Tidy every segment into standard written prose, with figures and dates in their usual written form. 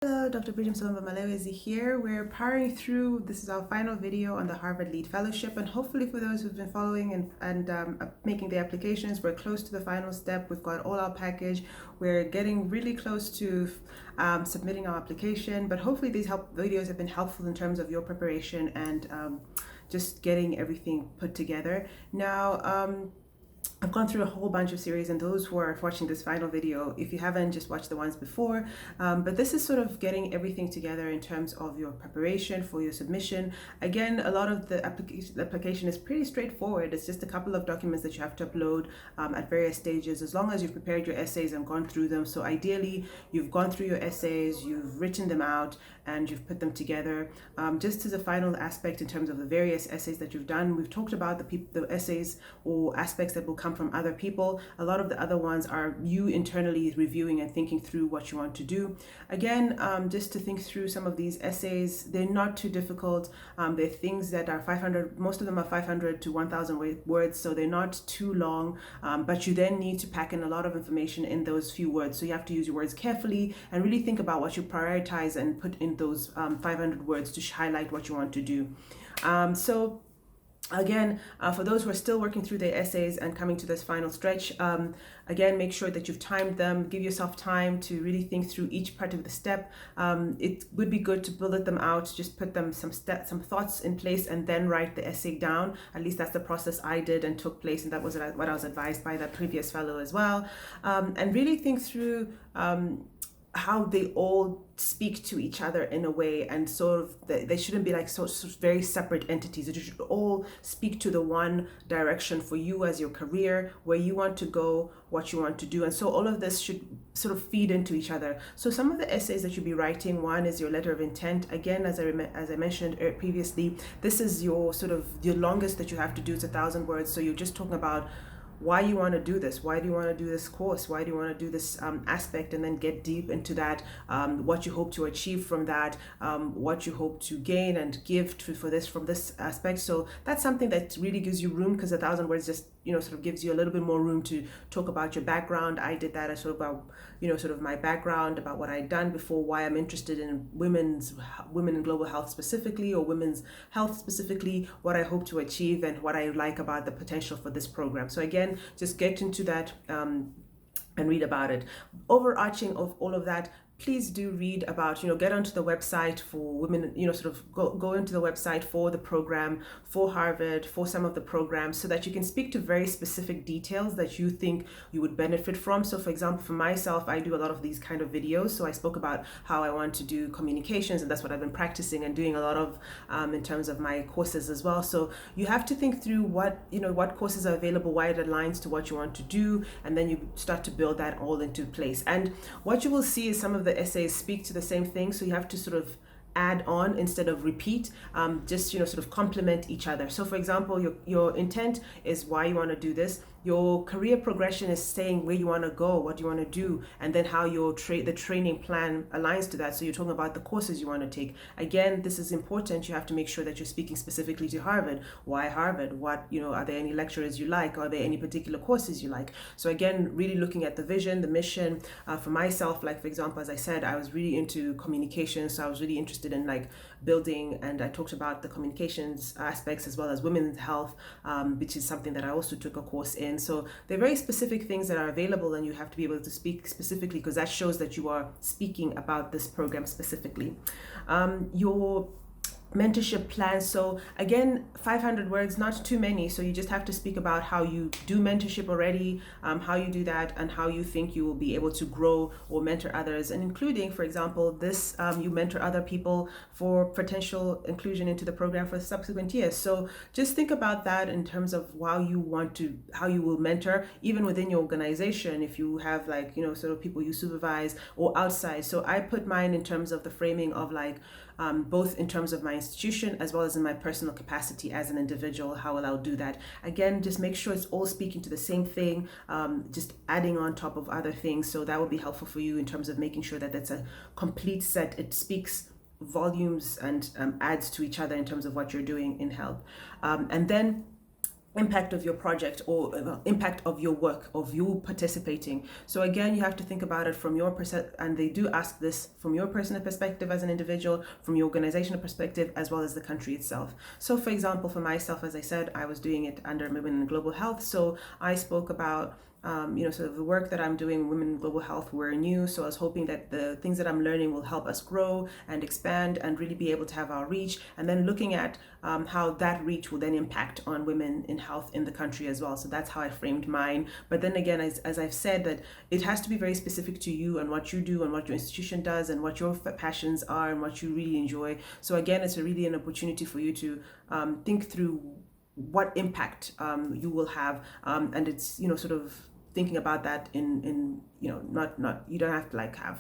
Hello, Dr. Bridget Msolomba Malewezi here. We're powering through. This is our final video on the Harvard Lead Fellowship, and hopefully for those who've been following and making the applications, we're close to the final step. We've got all our package. We're getting really close to submitting our application, but hopefully these videos have been helpful in terms of your preparation and just getting everything put together. Now, I've gone through a whole bunch of series, and those who are watching this final video, if you haven't, just watch the ones before. But this is sort of getting everything together in terms of your preparation for your submission. Again, a lot of the application is pretty straightforward. It's just a couple of documents that you have to upload at various stages, as long as you've prepared your essays and gone through them. So ideally, you've gone through your essays, you've written them out, and you've put them together. Just as a final aspect in terms of the various essays that you've done, we've talked about the essays or aspects that will come from other people. A lot of the other ones are you internally reviewing and thinking through what you want to do. Again, just to think through some of these essays, they're not too difficult. They're things that are 500, most of them are 500 to 1,000 words, so they're not too long, but you then need to pack in a lot of information in those few words. So you have to use your words carefully and really think about what you prioritize and put in those 500 words to highlight what you want to do. Again, for those who are still working through their essays and coming to this final stretch, again, make sure that you've timed them. Give yourself time to really think through each part of the step. It would be good to bullet them out, just put them some thoughts in place, and then write the essay down. At least that's the process I did and took place, and that was what I was advised by that previous fellow as well. And really think through how they all speak to each other in a way, and sort of they shouldn't be like so very separate entities. It should all speak to the one direction for you as your career, where you want to go, what you want to do. And so all of this should sort of feed into each other. So some of the essays that you'll be writing, one is your letter of intent. Again, as I mentioned previously, this is your sort of the longest that you have to do. It's 1,000 words. So you're just talking about why you want to do this, why do you want to do this course, why do you want to do this aspect, and then get deep into that, what you hope to achieve from that, what you hope to gain and give from this aspect. So that's something that really gives you room, because 1,000 words just sort of gives you a little bit more room to talk about your background. I did that as sort of about sort of my background, about what I'd done before, why I'm interested in women in global health specifically, or women's health specifically, what I hope to achieve, and what I like about the potential for this program. So again, just get into that and read about it. Overarching of all of that, please do read about, get onto the website for women, sort of go into the website for the program, for Harvard, for some of the programs, so that you can speak to very specific details that you think you would benefit from. So for example, for myself, I do a lot of these kind of videos. So I spoke about how I want to do communications, and that's what I've been practicing and doing a lot of in terms of my courses as well. So you have to think through what courses are available, why it aligns to what you want to do, and then you start to build that all into place. And what you will see is some of the essays speak to the same thing, so you have to sort of add on instead of repeat, just sort of complement each other. So for example, your intent is why you want to do this. Your career progression is saying where you want to go, what you want to do, and then how your the training plan aligns to that. So you're talking about the courses you want to take. Again, this is important. You have to make sure that you're speaking specifically to Harvard. Why Harvard? What, are there any lecturers you like? Are there any particular courses you like? So again, really looking at the vision, the mission. For myself, like for example, as I said, I was really into communications, so I was really interested in like building, and I talked about the communications aspects as well as women's health, which is something that I also took a course in. So they're very specific things that are available, and you have to be able to speak specifically, because that shows that you are speaking about this program specifically. Your mentorship plan. So again, 500 words, not too many. So you just have to speak about how you do mentorship already, how you do that, and how you think you will be able to grow or mentor others, and including, for example, this you mentor other people for potential inclusion into the program for subsequent years. So just think about that in terms of how you will mentor, even within your organization, if you have like sort of people you supervise or outside. So I put mine in terms of the framing of like both in terms of my institution as well as in my personal capacity as an individual, how will I do that. Again, just make sure it's all speaking to the same thing, just adding on top of other things. So that will be helpful for you in terms of making sure that that's a complete set. It speaks volumes and adds to each other in terms of what you're doing in health. And then impact of your project or impact of your work, of you participating. So again, you have to think about it from your and they do ask this from your personal perspective as an individual, from your organizational perspective, as well as the country itself. So for example, for myself, as I said, I was doing it under Women in Global Health. So I spoke about sort of the work that I'm doing, Women in Global Health, were new. So I was hoping that the things that I'm learning will help us grow and expand and really be able to have our reach. And then looking at how that reach will then impact on women in health in the country as well. So that's how I framed mine. But then again, as I've said, that it has to be very specific to you and what you do and what your institution does and what your passions are and what you really enjoy. So again, it's really an opportunity for you to think through what impact you will have, and it's sort of thinking about that in not you don't have to like have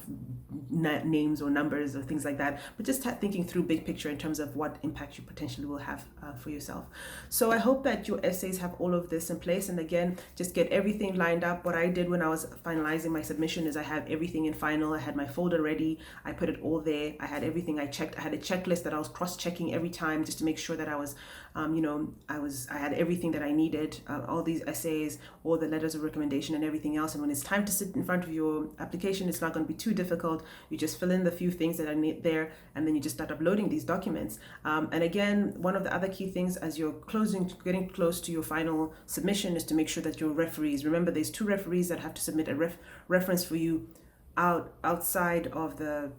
names or numbers or things like that, but just thinking through big picture in terms of what impact you potentially will have for yourself. So I hope that your essays have all of this in place, and again, just get everything lined up. What I did when I was finalizing my submission is I had everything in final. I had my folder ready, I put it all there, I had everything, I checked, I had a checklist that I was cross-checking every time just to make sure that I was I had everything that I needed, all these essays, all the letters of recommendation and everything else. And when it's time to sit in front of your application, it's not going to be too difficult. You just fill in the few things that are there, and then you just start uploading these documents. And again, one of the other key things as you're getting close to your final submission is to make sure that your referees, remember there's 2 referees that have to submit a reference for you outside of the,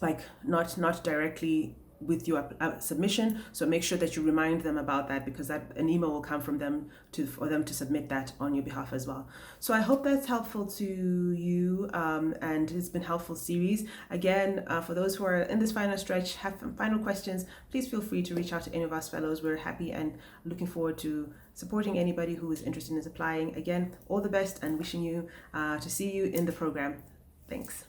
like, not directly with your submission. So make sure that you remind them about that, because an email will come from them for them to submit that on your behalf as well. So I hope that's helpful to you, and it's been helpful series. Again, for those who are in this final stretch, have final questions, please feel free to reach out to any of us fellows. We're happy and looking forward to supporting anybody who is interested in applying. Again, all the best, and wishing you to see you in the program. Thanks.